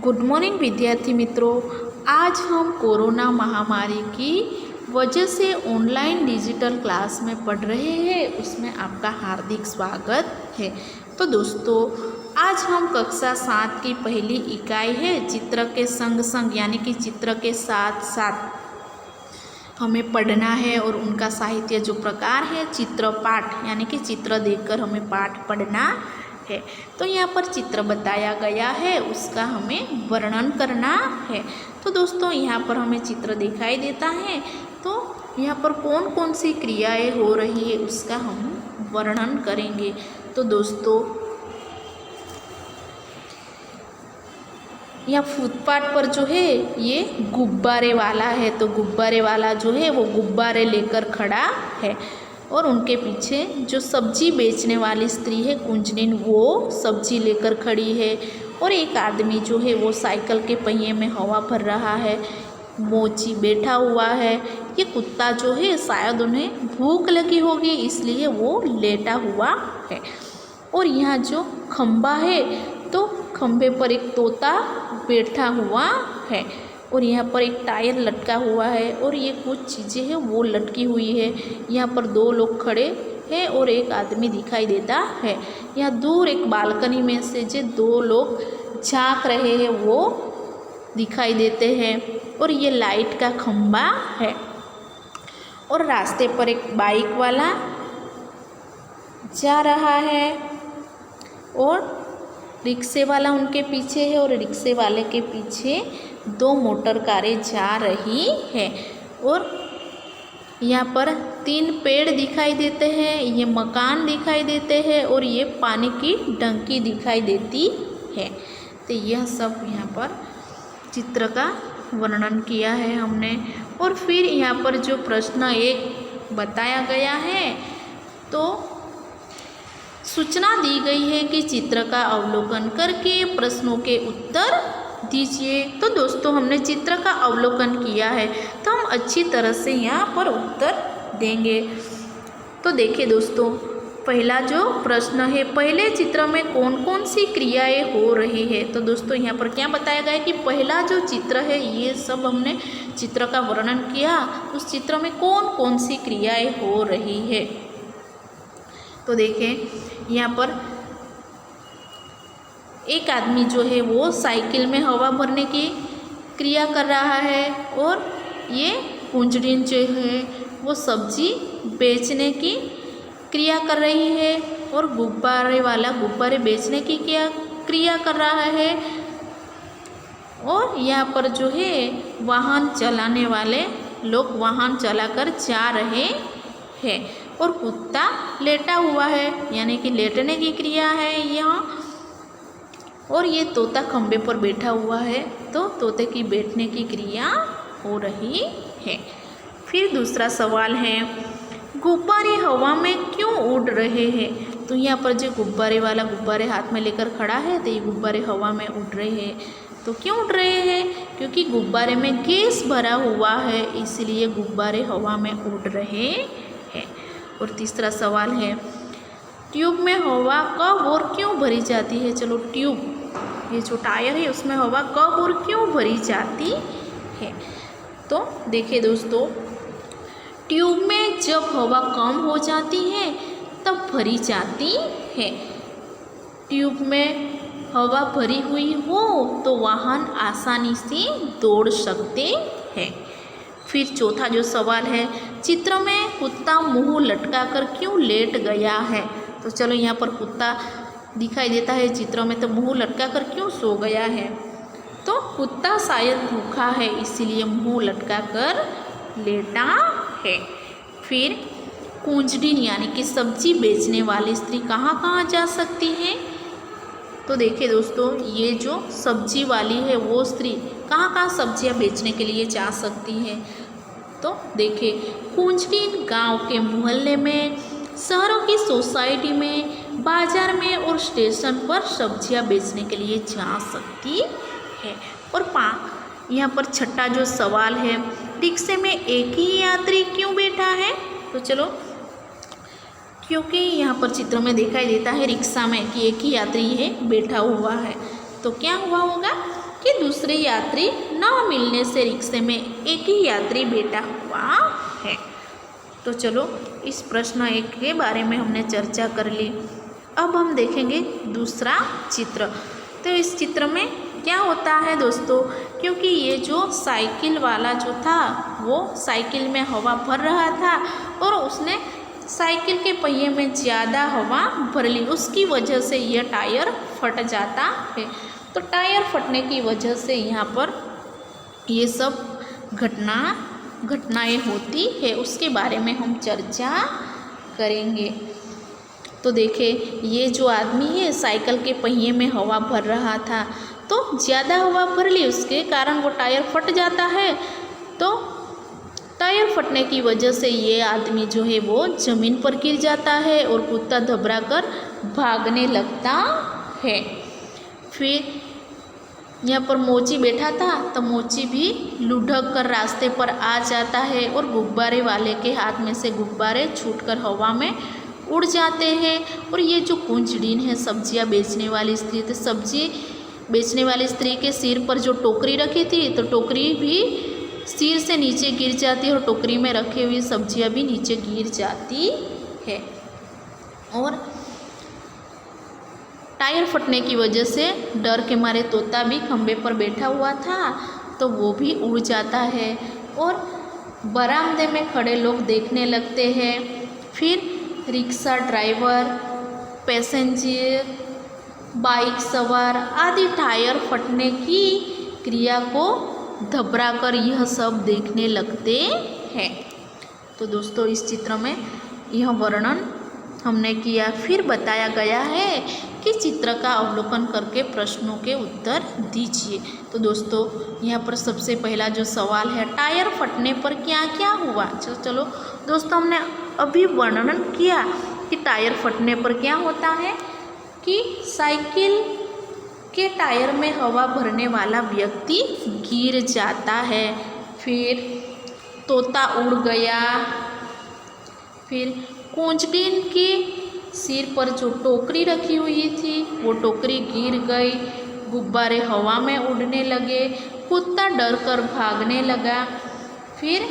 Good morning विद्यार्थी मित्रों। आज हम कोरोना महामारी की वजह से ऑनलाइन डिजिटल क्लास में पढ़ रहे हैं, उसमें आपका हार्दिक स्वागत है। तो दोस्तों, आज हम कक्षा 7 की पहली इकाई है चित्र के संग संग यानी कि चित्र के साथ साथ हमें पढ़ना है और उनका साहित्य जो प्रकार है चित्र पाठ यानी कि चित्र देखकर हमें पाठ पढ़ना है। तो यहाँ पर चित्र बताया गया है, उसका हमें वर्णन करना है। तो दोस्तों, यहाँ पर हमें चित्र दिखाई देता है, तो यहाँ पर कौन कौन सी क्रियाएं हो रही है उसका हम वर्णन करेंगे। तो दोस्तों, यहाँ फुटपाथ पर जो है ये गुब्बारे वाला है, तो गुब्बारे वाला जो है वो गुब्बारे लेकर खड़ा है और उनके पीछे जो सब्जी बेचने वाली स्त्री है कुंजनिन, वो सब्जी लेकर खड़ी है और एक आदमी जो है वो साइकिल के पहिए में हवा भर रहा है। मोची बैठा हुआ है। ये कुत्ता जो है शायद उन्हें भूख लगी होगी इसलिए वो लेटा हुआ है। और यहाँ जो खंबा है तो खंबे पर एक तोता बैठा हुआ है और यहाँ पर एक टायर लटका हुआ है और ये कुछ चीज़ें हैं वो लटकी हुई है। यहाँ पर दो लोग खड़े हैं और एक आदमी दिखाई देता है। यहाँ दूर एक बालकनी में से जो दो लोग झांक रहे हैं वो दिखाई देते हैं और ये लाइट का खंबा है। और रास्ते पर एक बाइक वाला जा रहा है और रिक्शे वाला उनके पीछे है और रिक्शे वाले के पीछे दो मोटर कारें जा रही है। और यहाँ पर 3 पेड़ दिखाई देते हैं, ये मकान दिखाई देते हैं और ये पानी की टंकी दिखाई देती है। तो यह सब यहाँ पर चित्र का वर्णन किया है हमने। और फिर यहाँ पर जो प्रश्न 1 बताया गया है तो सूचना दी गई है कि चित्र का अवलोकन करके प्रश्नों के उत्तर दीजिए। तो दोस्तों, हमने चित्र का अवलोकन किया है तो हम अच्छी तरह से यहाँ पर उत्तर देंगे। तो देखिए दोस्तों, पहला जो प्रश्न है, पहले चित्र में कौन कौन सी क्रियाएं हो रही है। तो दोस्तों, यहाँ पर क्या बताया गया है कि पहला जो चित्र है ये सब हमने चित्र का वर्णन किया, उस चित्र में कौन कौन सी क्रियाएं हो रही है। तो देखें, यहाँ पर एक आदमी जो है वो साइकिल में हवा भरने की क्रिया कर रहा है और ये कुंजड़िन जो है वो सब्जी बेचने की क्रिया कर रही है और गुब्बारे वाला गुब्बारे बेचने की क्रिया कर रहा है। और यहाँ पर जो है वाहन चलाने वाले लोग वाहन चलाकर जा रहे हैं और कुत्ता लेटा हुआ है यानी कि लेटने की क्रिया है यहाँ। और ये तोता खंबे पर बैठा हुआ है तो तोते की बैठने की क्रिया हो रही है। फिर दूसरा सवाल है, गुब्बारे हवा में क्यों उड़ रहे हैं। तो यहाँ पर जो गुब्बारे वाला गुब्बारे हाथ में लेकर खड़ा है तो ये गुब्बारे हवा में उड़ रहे हैं। तो क्यों उड़ रहे हैं? क्योंकि गुब्बारे में गैस भरा हुआ है इसलिए गुब्बारे हवा में उड़ रहे हैं। और तीसरा सवाल है, ट्यूब में हवा कब और क्यों भरी जाती है। चलो, ट्यूब ये जो टायर है उसमें हवा कब और क्यों भरी जाती है। तो देखिए दोस्तों, ट्यूब में जब हवा कम हो जाती है तब भरी जाती है। ट्यूब में हवा भरी हुई हो तो वाहन आसानी से दौड़ सकते हैं। फिर चौथा जो सवाल है, चित्र में कुत्ता मुंह लटकाकर क्यों लेट गया है। तो चलो, यहाँ पर कुत्ता दिखाई देता है चित्र में, तो मुंह लटकाकर क्यों सो गया है। तो कुत्ता शायद भूखा है इसीलिए मुंह लटकाकर लेटा है। फिर कुंजड़िन यानी कि सब्जी बेचने वाली स्त्री कहाँ कहाँ जा सकती है। तो देखिए दोस्तों, ये जो सब्जी वाली है वो स्त्री कहाँ कहाँ सब्जियां बेचने के लिए जा सकती है। तो देखिए, कुंजड़िन गांव के मोहल्ले में, शहरों की सोसाइटी में, बाजार में और स्टेशन पर सब्जियां बेचने के लिए जा सकती है। और यहाँ पर छठा जो सवाल है, रिक्शे में एक ही यात्री क्यों बैठा है। तो चलो, क्योंकि यहाँ पर चित्र में दिखाई देता है रिक्शा में कि एक ही यात्री है बैठा हुआ है। तो क्या हुआ होगा कि दूसरे यात्री न मिलने से रिक्शे में एक ही यात्री बैठा हुआ है। तो चलो इस प्रश्न 1 के बारे में हमने चर्चा कर ली। अब हम देखेंगे दूसरा चित्र। तो इस चित्र में क्या होता है दोस्तों, क्योंकि ये जो साइकिल वाला जो था वो साइकिल में हवा भर रहा था और उसने साइकिल के पहिए में ज़्यादा हवा भर ली, उसकी वजह से यह टायर फट जाता है। तो टायर फटने की वजह से यहाँ पर ये सब घटनाएं होती है, उसके बारे में हम चर्चा करेंगे। तो देखिए ये जो आदमी है साइकिल के पहिए में हवा भर रहा था, तो ज़्यादा हवा भर ली, उसके कारण वो टायर फट जाता है। तो टायर फटने की वजह से ये आदमी जो है वो ज़मीन पर गिर जाता है और कुत्ता घबरा कर भागने लगता है। फिर यहाँ पर मोची बैठा था, तो मोची भी लुढ़क कर रास्ते पर आ जाता है और गुब्बारे वाले के हाथ में से गुब्बारे छूटकर हवा में उड़ जाते हैं। और ये जो कुंजड़ीन है सब्जियाँ बेचने वाली स्त्री, तो सब्जी बेचने वाली स्त्री के सिर पर जो टोकरी रखी थी, तो टोकरी भी सिर से नीचे गिर जाती है और टोकरी में रखी हुई सब्जियां भी नीचे गिर जाती है। और टायर फटने की वजह से डर के मारे तोता भी खंबे पर बैठा हुआ था, तो वो भी उड़ जाता है और बरामदे में खड़े लोग देखने लगते हैं। फिर रिक्शा ड्राइवर, पैसेंजर, बाइक सवार आदि टायर फटने की क्रिया को घबरा कर यह सब देखने लगते हैं। तो दोस्तों इस चित्र में यह वर्णन हमने किया। फिर बताया गया है कि चित्र का अवलोकन करके प्रश्नों के उत्तर दीजिए। तो दोस्तों यहाँ पर सबसे पहला जो सवाल है, टायर फटने पर क्या क्या हुआ। चलो दोस्तों हमने अभी वर्णन किया कि टायर फटने पर क्या होता है कि साइकिल के टायर में हवा भरने वाला व्यक्ति गिर जाता है। फिर तोता उड़ गया। फिर कुंजड़ीन के सिर पर जो टोकरी रखी हुई थी वो टोकरी गिर गई, गुब्बारे हवा में उड़ने लगे, कुत्ता डर कर भागने लगा। फिर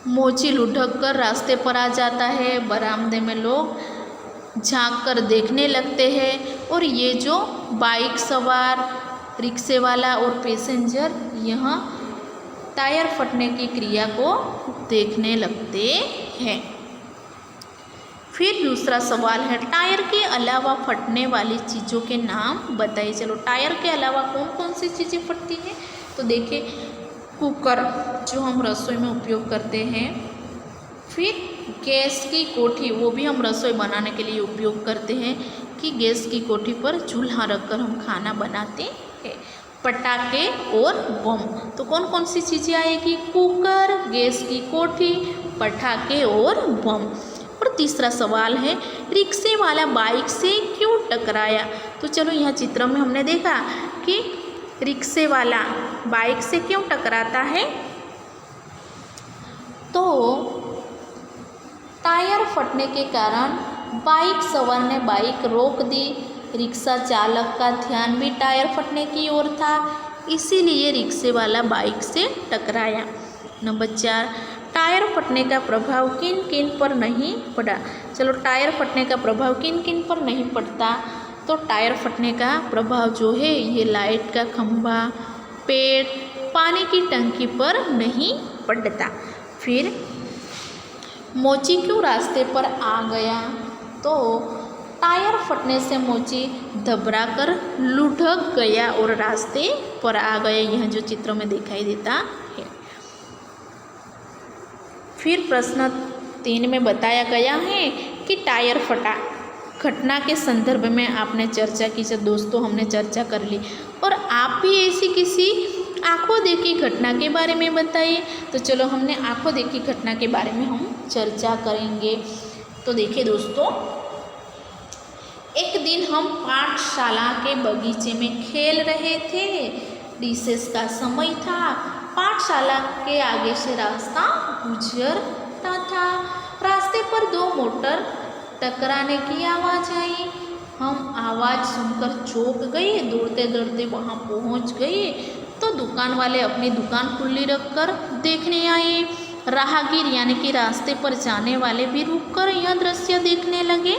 मोची लुढ़क कर रास्ते पर आ जाता है, बरामदे में लोग झांक कर देखने लगते हैं और ये जो बाइक सवार, रिक्शे वाला और पैसेंजर यहाँ टायर फटने की क्रिया को देखने लगते हैं। फिर दूसरा सवाल है, टायर के अलावा फटने वाली चीज़ों के नाम बताइए। चलो टायर के अलावा कौन कौन सी चीज़ें फटती हैं। तो देखिए कुकर जो हम रसोई में उपयोग करते हैं, फिर गैस की कोठी, वो भी हम रसोई बनाने के लिए उपयोग करते हैं कि गैस की कोठी पर चूल्हा रखकर हम खाना बनाते हैं। पटाखे और बम, तो कौन कौन सी चीज़ें आएगी, कुकर, गैस की कोठी, पटाखे और बम। और तीसरा सवाल है, रिक्शे वाला बाइक से क्यों टकराया। तो चलो यहाँ चित्र में हमने देखा कि रिक्शे वाला बाइक से क्यों टकराता है, तो टायर फटने के कारण बाइक सवार ने बाइक रोक दी। रिक्शा चालक का ध्यान भी टायर फटने की ओर था, इसीलिए रिक्शे वाला बाइक से टकराया। नंबर 4, टायर फटने का प्रभाव किन किन पर नहीं पड़ा। चलो टायर फटने का प्रभाव किन किन पर नहीं पड़ता। तो टायर फटने का प्रभाव जो है ये लाइट का खंभा, पेड़, पानी की टंकी पर नहीं पड़ता। फिर मोची क्यों रास्ते पर आ गया, तो टायर फटने से मोची घबरा कर लुढ़क गया और रास्ते पर आ गया, यह जो चित्र में दिखाई देता है। फिर प्रश्न 3 में बताया गया है कि टायर फटा घटना के संदर्भ में आपने चर्चा की। जब दोस्तों हमने चर्चा कर ली और आप भी ऐसी किसी आंखों देखी घटना के बारे में बताइए। तो चलो हमने आंखों देखी घटना के बारे में हम चर्चा करेंगे। तो देखिए दोस्तों, एक दिन हम पाठशाला के बगीचे में खेल रहे थे। रिसेस का समय था। पाठशाला के आगे से रास्ता गुजरता था। रास्ते पर 2 मोटर टकराने की आवाज़ आई। हम आवाज़ सुनकर चौंक गई, दौड़ते दौड़ते वहाँ पहुँच गई तो दुकान वाले अपनी दुकान खुली रखकर देखने आए। राहगीर यानी कि रास्ते पर जाने वाले भी रुककर यह दृश्य देखने लगे।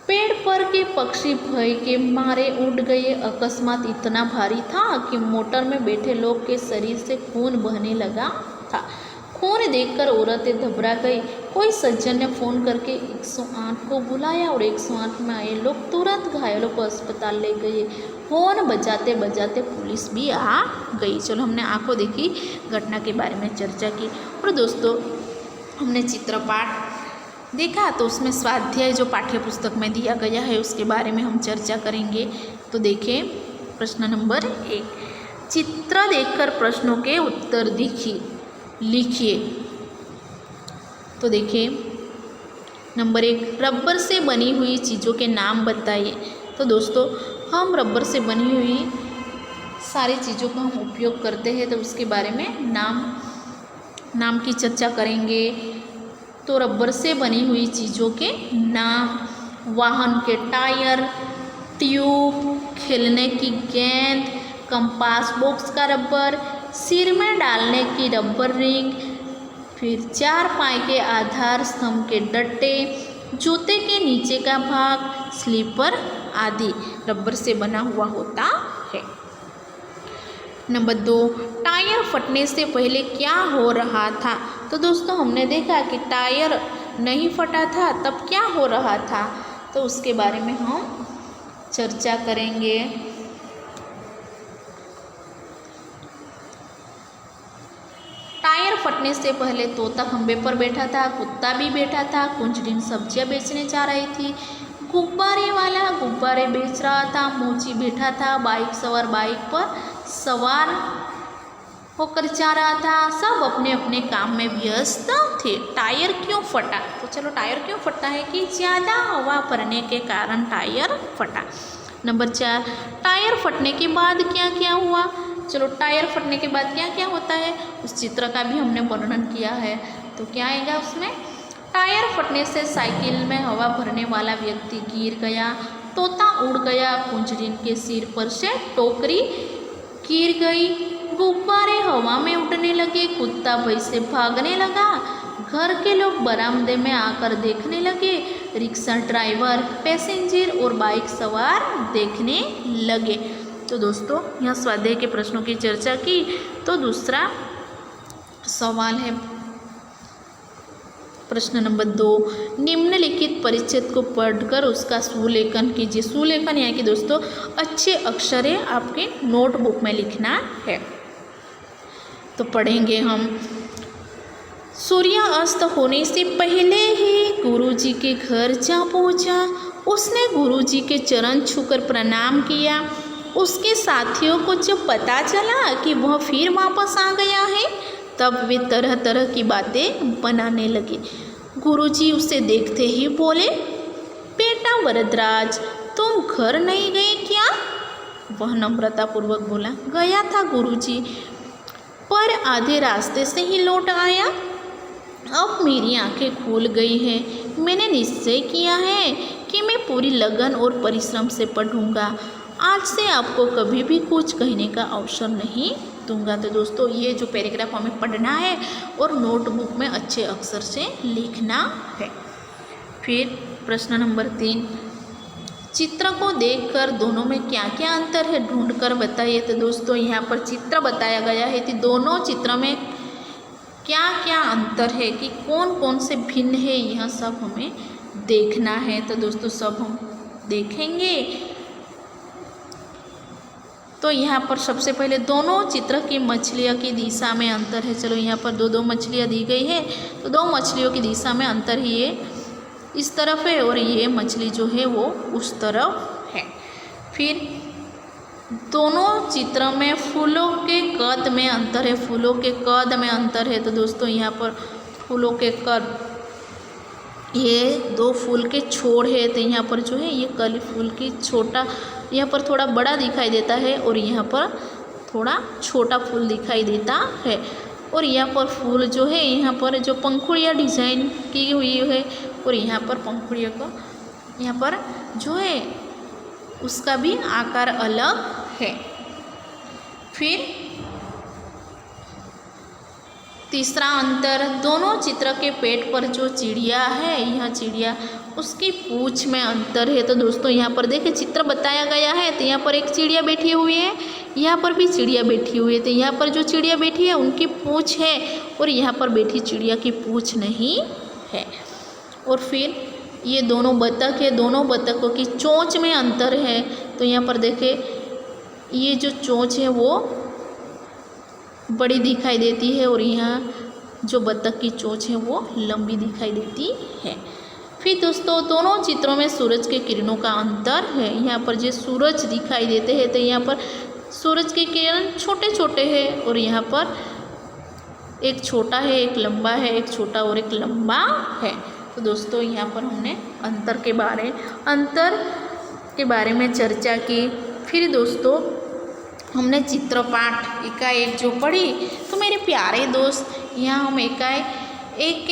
पेड़ पर के पक्षी भय के मारे उड़ गए। अकस्मात इतना भारी था कि मोटर में बैठे लोग के शरीर से खून बहने लगा था। खून देखकर औरतें घबरा गई। कोई सज्जन ने फ़ोन करके 108 को बुलाया और 108 में आए लोग तुरंत घायलों को अस्पताल ले गए। फ़ोन बजाते बजाते पुलिस भी आ गई। चलो, हमने आंखों देखी घटना के बारे में चर्चा की। और दोस्तों, हमने चित्रपाठ देखा तो उसमें स्वाध्याय जो पाठ्य पुस्तक में दिया गया है उसके बारे में हम चर्चा करेंगे। तो देखिए, प्रश्न नंबर 1, चित्र देखकर प्रश्नों के उत्तर लिखिए। तो देखिए, नंबर 1, रबर से बनी हुई चीज़ों के नाम बताइए। तो दोस्तों, हम रबर से बनी हुई सारी चीज़ों का हम उपयोग करते हैं तो उसके बारे में नाम की चर्चा करेंगे। तो रबर से बनी हुई चीज़ों के नाम: वाहन के टायर, ट्यूब, खेलने की गेंद, कंपास बॉक्स का रबर, सिर में डालने की रबर रिंग, फिर 4 पाई के आधार स्तंभ के डट्टे, जूते के नीचे का भाग, स्लीपर आदि रबर से बना हुआ होता है। नंबर 2, टायर फटने से पहले क्या हो रहा था? तो दोस्तों, हमने देखा कि टायर नहीं फटा था, तब क्या हो रहा था? तो उसके बारे में हम चर्चा करेंगे। टायर फटने से पहले तोता खंबे पर बैठा था, कुत्ता भी बैठा था, कुंजड़िन सब्जियां बेचने जा रही थी, गुब्बारे वाला गुब्बारे बेच रहा था, मोची बैठा था, बाइक सवार बाइक पर सवार होकर जा रहा था। सब अपने अपने काम में व्यस्त थे। टायर क्यों फटा? तो चलो, टायर क्यों फटा है कि ज़्यादा हवा भरने के कारण टायर फटा। नंबर 4, टायर फटने के बाद क्या क्या हुआ? चलो, टायर फटने के बाद क्या क्या होता है उस चित्र का भी हमने वर्णन किया है। तो क्या आएगा उसमें? टायर फटने से साइकिल में हवा भरने वाला व्यक्ति गिर गया, तोता उड़ गया, कुंजड़िन के सिर पर से टोकरी गिर गई, गुब्बारे हवा में उड़ने लगे, कुत्ता भय से भागने लगा, घर के लोग बरामदे में आकर देखने लगे, रिक्शा ड्राइवर, पैसेंजर और बाइक सवार देखने लगे। तो दोस्तों, यहाँ स्वाध्याय के प्रश्नों की चर्चा की। तो दूसरा सवाल है प्रश्न नंबर 2, निम्नलिखित परिच्छेद को पढ़कर उसका सुलेखन कीजिए। सुलेखन यानी कि दोस्तों अच्छे अक्षरे आपके नोटबुक में लिखना है। तो पढ़ेंगे हम। सूर्य अस्त होने से पहले ही गुरुजी के घर जा पहुंचा। उसने गुरुजी के चरण छूकर प्रणाम किया। उसके साथियों को जब पता चला कि वह फिर वापस आ गया है तब वे तरह तरह की बातें बनाने लगे। गुरुजी उसे देखते ही बोले, बेटा वरदराज, तुम घर नहीं गए क्या? वह नम्रतापूर्वक बोला, गया था गुरुजी, पर आधे रास्ते से ही लौट आया। अब मेरी आंखें खुल गई हैं। मैंने निश्चय किया है कि मैं पूरी लगन और परिश्रम से पढ़ूंगा। आज से आपको कभी भी कुछ कहने का अवसर नहीं दूंगा। तो दोस्तों, ये जो पैराग्राफ हमें पढ़ना है और नोटबुक में अच्छे अक्षर से लिखना है। फिर प्रश्न नंबर 3, चित्र को देखकर दोनों में क्या क्या अंतर है ढूंढकर बताइए। तो दोस्तों, यहाँ पर चित्र बताया गया है कि दोनों चित्र में क्या क्या अंतर है, कि कौन कौन से भिन्न है, यह सब हमें देखना है। तो दोस्तों, सब हम देखेंगे। तो यहाँ पर सबसे पहले दोनों चित्र की मछलियों की दिशा में अंतर है। चलो, यहाँ पर दो मछलियाँ दी गई है, तो 2 मछलियों की दिशा में अंतर है। ये इस तरफ है और ये मछली जो है वो उस तरफ है। फिर दोनों चित्र में फूलों के कद में अंतर है। फूलों के कद में अंतर है। तो दोस्तों, यहाँ पर फूलों के कद, ये 2 फूल के छोड़ है। तो यहाँ पर जो है ये कली फूल की छोटा, यहाँ पर थोड़ा बड़ा दिखाई देता है और यहाँ पर थोड़ा छोटा फूल दिखाई देता है। और यहाँ पर फूल जो है, यहाँ पर जो पंखुड़ियाँ डिजाइन की हुई है और यहाँ पर पंखुड़ियों को यहाँ पर जो है उसका भी आकार अलग है। फिर तीसरा अंतर, दोनों चित्र के पेट पर जो चिड़िया है, यह चिड़िया उसकी पूँछ में अंतर है। तो दोस्तों यहाँ पर देखिए चित्र बताया गया है, तो यहाँ पर एक चिड़िया बैठी हुई है, यहाँ पर भी चिड़िया बैठी हुई है। तो यहाँ पर जो चिड़िया बैठी है उनकी पूँछ है और यहाँ पर बैठी चिड़िया की पूँछ नहीं है। और फिर ये दोनों बतख है, दोनों बतखों की चोंच में अंतर है। तो यहाँ पर देखिए ये जो चोंच है वो बड़ी दिखाई देती है और यहाँ जो बतख की चोंच है वो लंबी दिखाई देती है। फिर दोस्तों दोनों चित्रों में सूरज के किरणों का अंतर है। यहाँ पर जो सूरज दिखाई देते हैं तो यहाँ पर सूरज के किरण छोटे छोटे हैं और यहाँ पर एक छोटा है, एक लंबा है, एक छोटा और एक लंबा है। तो दोस्तों यहाँ पर हमने अंतर के बारे में चर्चा की। फिर दोस्तों हमने चित्रपाठ इकाई 1 जो पढ़ी। तो मेरे प्यारे दोस्त यहाँ हम इकाई 1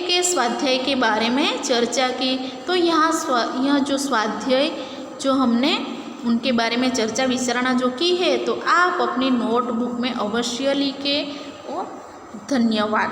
के स्वाध्याय के बारे में चर्चा की। तो यहाँ जो स्वाध्याय जो हमने उनके बारे में चर्चा विचारणा जो की है तो आप अपनी नोटबुक में अवश्य लिखें। और धन्यवाद।